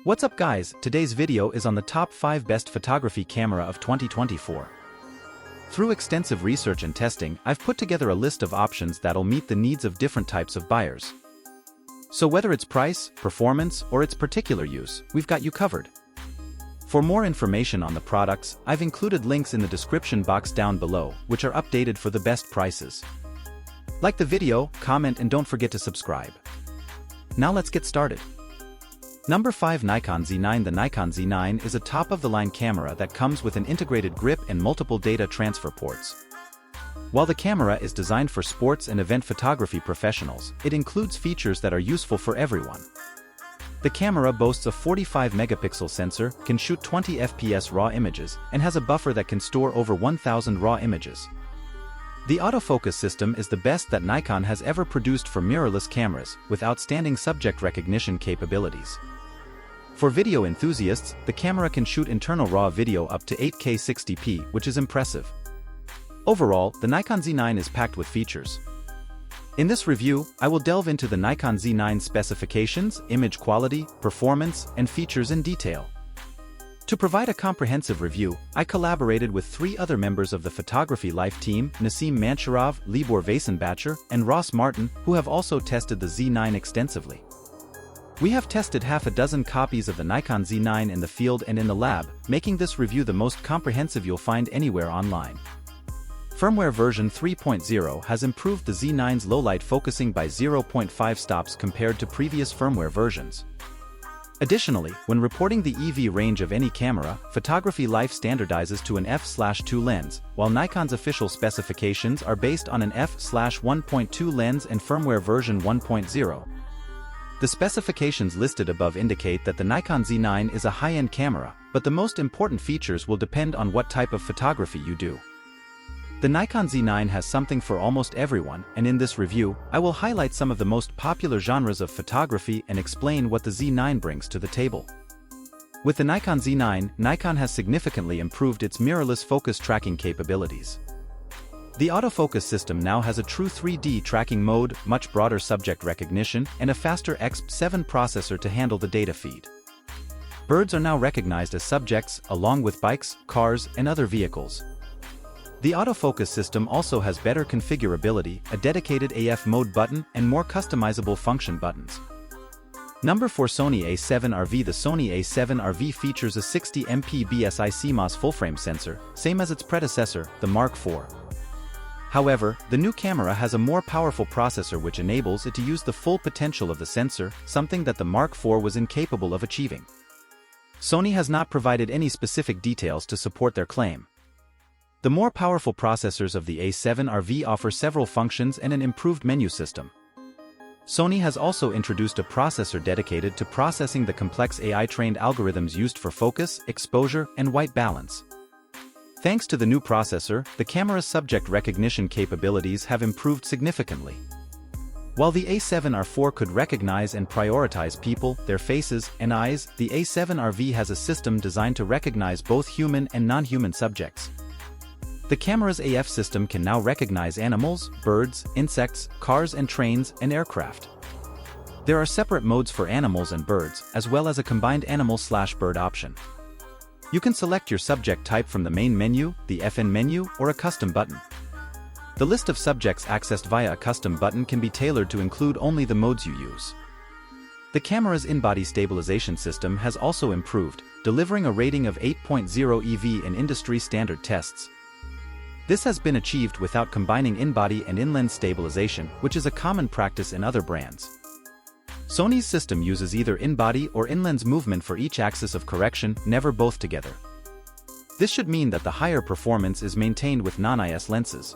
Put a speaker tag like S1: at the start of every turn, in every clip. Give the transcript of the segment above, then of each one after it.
S1: What's up guys, today's video is on the top 5 best photography camera of 2024. Through extensive research and testing, I've put together a list of options that'll meet the needs of different types of buyers. So whether it's price, performance, or its particular use, we've got you covered. For more information on the products, I've included links in the description box down below, which are updated for the best prices. Like the video, comment and don't forget to subscribe. Now let's get started. Number 5, Nikon Z9. The Nikon Z9 is a top-of-the-line camera that comes with an integrated grip and multiple data transfer ports. While the camera is designed for sports and event photography professionals, it includes features that are useful for everyone. The camera boasts a 45-megapixel sensor, can shoot 20 fps raw images, and has a buffer that can store over 1,000 raw images. The autofocus system is the best that Nikon has ever produced for mirrorless cameras, with outstanding subject recognition capabilities. For video enthusiasts, the camera can shoot internal RAW video up to 8K 60p, which is impressive. Overall, the Nikon Z9 is packed with features. In this review, I will delve into the Nikon Z9 specifications, image quality, performance, and features in detail. To provide a comprehensive review, I collaborated with 3 other members of the Photography Life team, Nasim Mancharov, Libor Vasenbacher, and Ross Martin, who have also tested the Z9 extensively. We have tested half a dozen copies of the Nikon Z9 in the field and in the lab, making this review the most comprehensive you'll find anywhere online. Firmware version 3.0 has improved the Z9's low-light focusing by 0.5 stops compared to previous firmware versions. Additionally, when reporting the EV range of any camera, Photography Life standardizes to an f/2 lens, while Nikon's official specifications are based on an f/1.2 lens and firmware version 1.0. The specifications listed above indicate that the Nikon Z9 is a high-end camera, but the most important features will depend on what type of photography you do. The Nikon Z9 has something for almost everyone, and in this review, I will highlight some of the most popular genres of photography and explain what the Z9 brings to the table. With the Nikon Z9, Nikon has significantly improved its mirrorless focus tracking capabilities. The autofocus system now has a true 3D tracking mode, much broader subject recognition, and a faster X7 processor to handle the data feed. Birds are now recognized as subjects, along with bikes, cars, and other vehicles. The autofocus system also has better configurability, a dedicated AF mode button, and more customizable function buttons. Number 4, Sony A7 IV. The Sony A7 IV features a 60MP BSI CMOS full-frame sensor, same as its predecessor, the Mark IV. However, the new camera has a more powerful processor which enables it to use the full potential of the sensor, something that the Mark IV was incapable of achieving. Sony has not provided any specific details to support their claim. The more powerful processors of the A7 IV offer several functions and an improved menu system. Sony has also introduced a processor dedicated to processing the complex AI-trained algorithms used for focus, exposure, and white balance. Thanks to the new processor, the camera's subject recognition capabilities have improved significantly. While the A7 IV could recognize and prioritize people, their faces, and eyes, the A7 IV has a system designed to recognize both human and non-human subjects. The camera's AF system can now recognize animals, birds, insects, cars and trains, and aircraft. There are separate modes for animals and birds, as well as a combined animal/bird option. You can select your subject type from the main menu, the FN menu, or a custom button. The list of subjects accessed via a custom button can be tailored to include only the modes you use. The camera's in-body stabilization system has also improved, delivering a rating of 8.0 EV in industry standard tests. This has been achieved without combining in-body and in-lens stabilization, which is a common practice in other brands. Sony's system uses either in-body or in-lens movement for each axis of correction, never both together. This should mean that the higher performance is maintained with non-IS lenses.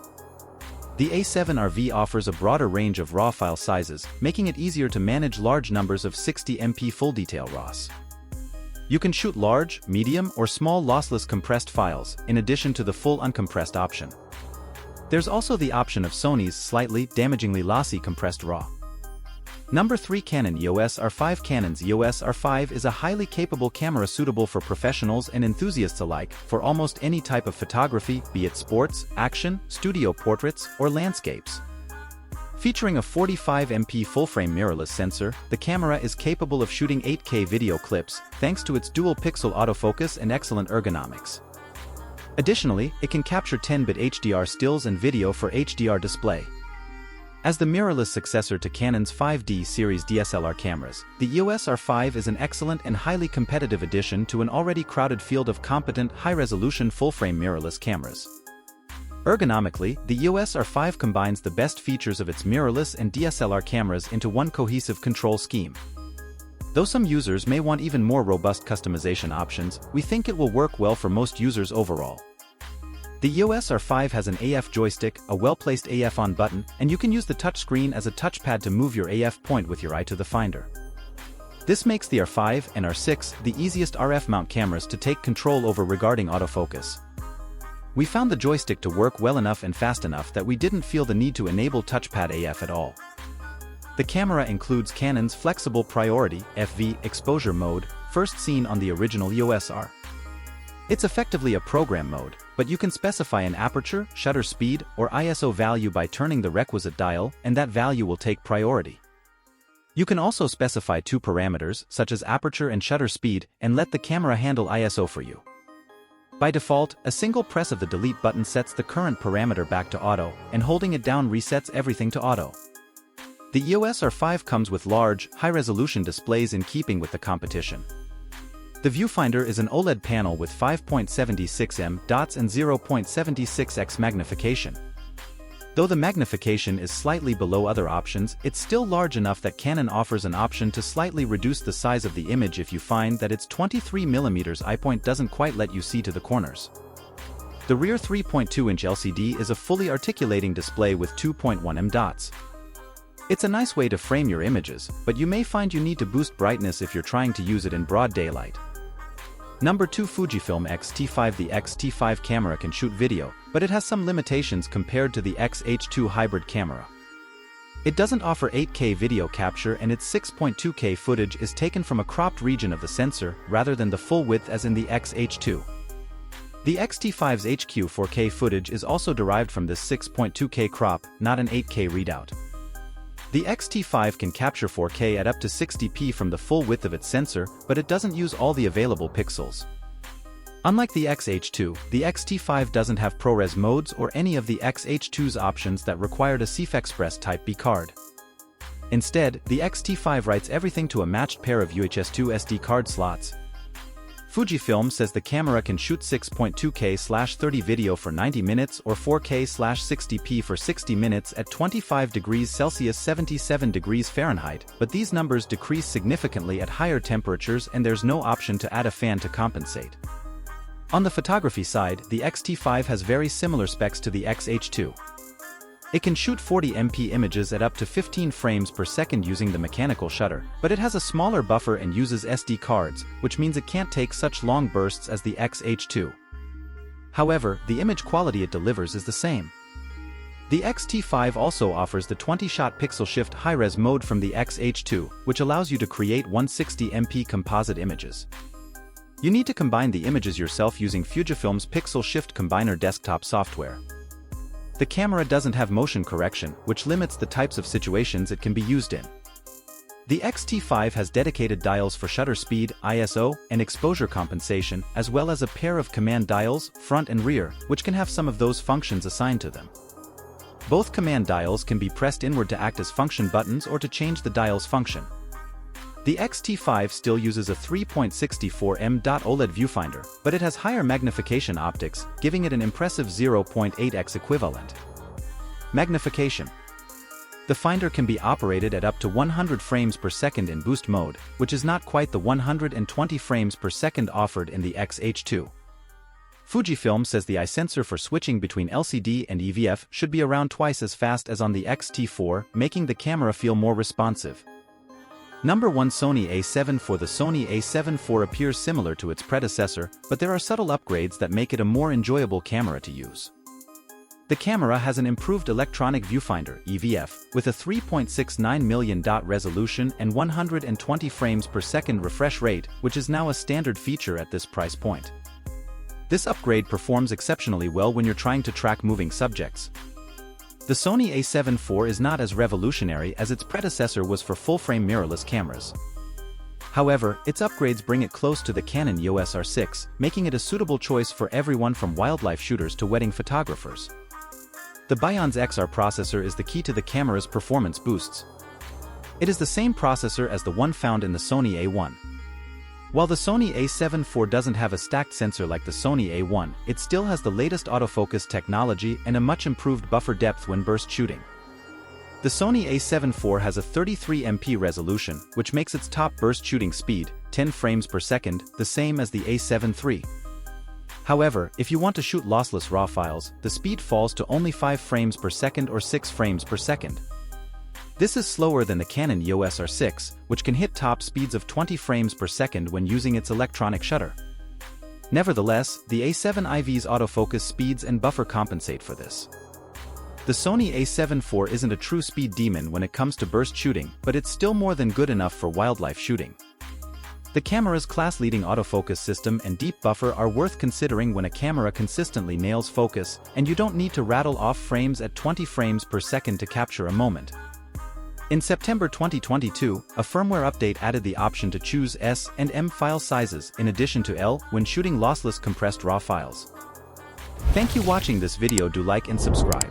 S1: The A7 IV offers a broader range of RAW file sizes, making it easier to manage large numbers of 60MP full detail RAWs. You can shoot large, medium, or small lossless compressed files, in addition to the full uncompressed option. There's also the option of Sony's slightly, damagingly lossy compressed RAW. Number 3, Canon EOS R5. Canon's EOS R5 is a highly capable camera suitable for professionals and enthusiasts alike, for almost any type of photography, be it sports, action, studio portraits, or landscapes. Featuring a 45MP full-frame mirrorless sensor, the camera is capable of shooting 8K video clips thanks to its dual-pixel autofocus and excellent ergonomics. Additionally, it can capture 10-bit HDR stills and video for HDR display. As the mirrorless successor to Canon's 5D series DSLR cameras, the EOS R5 is an excellent and highly competitive addition to an already crowded field of competent, high-resolution full-frame mirrorless cameras. Ergonomically, the EOS R5 combines the best features of its mirrorless and DSLR cameras into one cohesive control scheme. Though some users may want even more robust customization options, we think it will work well for most users overall. The EOS R5 has an AF joystick, a well-placed AF on button, and you can use the touchscreen as a touchpad to move your AF point with your eye to the finder. This makes the R5 and R6 the easiest RF mount cameras to take control over regarding autofocus. We found the joystick to work well enough and fast enough that we didn't feel the need to enable touchpad AF at all. The camera includes Canon's flexible priority (FV) exposure mode, first seen on the original EOS R. It's effectively a program mode, but you can specify an aperture, shutter speed, or ISO value by turning the requisite dial, and that value will take priority. You can also specify two parameters, such as aperture and shutter speed, and let the camera handle ISO for you. By default, a single press of the delete button sets the current parameter back to auto, and holding it down resets everything to auto. The EOS R5 comes with large, high-resolution displays in keeping with the competition. The viewfinder is an OLED panel with 5.76 dots and 0.76x magnification. Though the magnification is slightly below other options, it's still large enough that Canon offers an option to slightly reduce the size of the image if you find that its 23mm eye point doesn't quite let you see to the corners. The rear 3.2-inch LCD is a fully articulating display with 2.1 dots. It's a nice way to frame your images, but you may find you need to boost brightness if you're trying to use it in broad daylight. Number 2, Fujifilm X-T5. The X-T5 camera can shoot video, but it has some limitations compared to the X-H2 hybrid camera. It doesn't offer 8K video capture, and its 6.2K footage is taken from a cropped region of the sensor, rather than the full width as in the X-H2. The X-T5's HQ 4K footage is also derived from this 6.2K crop, not an 8K readout. The X-T5 can capture 4K at up to 60p from the full width of its sensor, but it doesn't use all the available pixels. Unlike the X-H2, the X-T5 doesn't have ProRes modes or any of the X-H2's options that required a CFexpress Type B card. Instead, the X-T5 writes everything to a matched pair of UHS-2 SD card slots. Fujifilm says the camera can shoot 6.2K/30 video for 90 minutes or 4K/60p for 60 minutes at 25 degrees Celsius 77 degrees Fahrenheit, but these numbers decrease significantly at higher temperatures and there's no option to add a fan to compensate. On the photography side, the X-T5 has very similar specs to the X-H2. It can shoot 40MP images at up to 15 frames per second using the mechanical shutter, but it has a smaller buffer and uses SD cards, which means it can't take such long bursts as the X-H2. However, the image quality it delivers is the same. The X-T5 also offers the 20-shot pixel shift high-res mode from the X-H2, which allows you to create 160MP composite images. You need to combine the images yourself using Fujifilm's Pixel Shift Combiner desktop software. The camera doesn't have motion correction, which limits the types of situations it can be used in. The X-T5 has dedicated dials for shutter speed, ISO, and exposure compensation, as well as a pair of command dials, front and rear, which can have some of those functions assigned to them. Both command dials can be pressed inward to act as function buttons or to change the dial's function. The X-T5 still uses a 3.64 OLED viewfinder, but it has higher magnification optics, giving it an impressive 0.8x equivalent. Magnification. The finder can be operated at up to 100 frames per second in boost mode, which is not quite the 120 frames per second offered in the X-H2. Fujifilm says the eye sensor for switching between LCD and EVF should be around twice as fast as on the X-T4, making the camera feel more responsive. Number 1, Sony A7 IV. The Sony A7 IV appears similar to its predecessor, but there are subtle upgrades that make it a more enjoyable camera to use. The camera has an improved electronic viewfinder (EVF) with a 3.69 million dot resolution and 120 frames per second refresh rate, which is now a standard feature at this price point. This upgrade performs exceptionally well when you're trying to track moving subjects. The The Sony A7 IV is not as revolutionary as its predecessor was for full-frame mirrorless cameras. However, its upgrades bring it close to the Canon EOS R6, making it a suitable choice for everyone from wildlife shooters to wedding photographers. The Bionz XR processor is the key to the camera's performance boosts. It is the same processor as the one found in the Sony A1. While the Sony A7 IV doesn't have a stacked sensor like the Sony A1, it still has the latest autofocus technology and a much improved buffer depth when burst shooting. The Sony A7 IV has a 33MP resolution, which makes its top burst shooting speed, 10 frames per second, the same as the A7 III. However, if you want to shoot lossless RAW files, the speed falls to only 5 frames per second or 6 frames per second. This is slower than the Canon EOS R6, which can hit top speeds of 20 frames per second when using its electronic shutter. Nevertheless, the A7 IV's autofocus speeds and buffer compensate for this. The Sony A7 IV isn't a true speed demon when it comes to burst shooting, but it's still more than good enough for wildlife shooting. The camera's class-leading autofocus system and deep buffer are worth considering when a camera consistently nails focus, and you don't need to rattle off frames at 20 frames per second to capture a moment. In September 2022, a firmware update added the option to choose S and M file sizes in addition to L when shooting lossless compressed RAW files. Thank you for watching this video. Do like and subscribe.